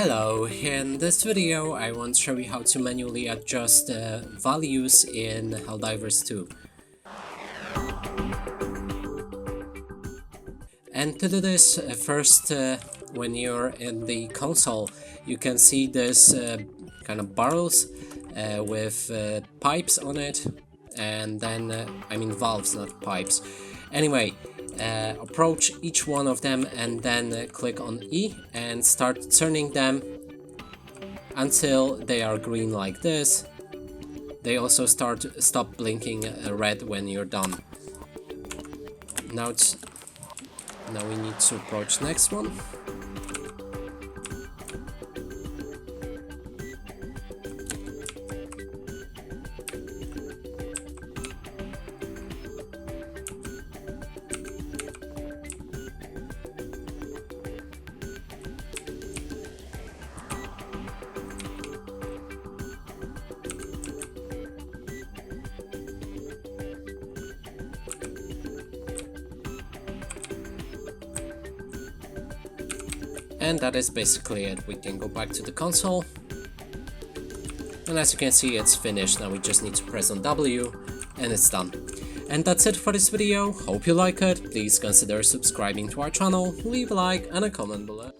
Hello, in this video I want to show you how to manually adjust values in Helldivers 2. And to do this, first when you're in the console you can see this kind of barrels with pipes on it, and then, I mean valves, not pipes. Anyway, approach each one of them and then click on E and start turning them until they are green like this. They also stop blinking red when you're done. Now we need to approach next one. And that is basically it. We can go back to the console, and as you can see, it's finished. Now we just need to press on W and it's done. And that's it for this video. Hope you like it. Please consider subscribing to our channel, leave a like and a comment below.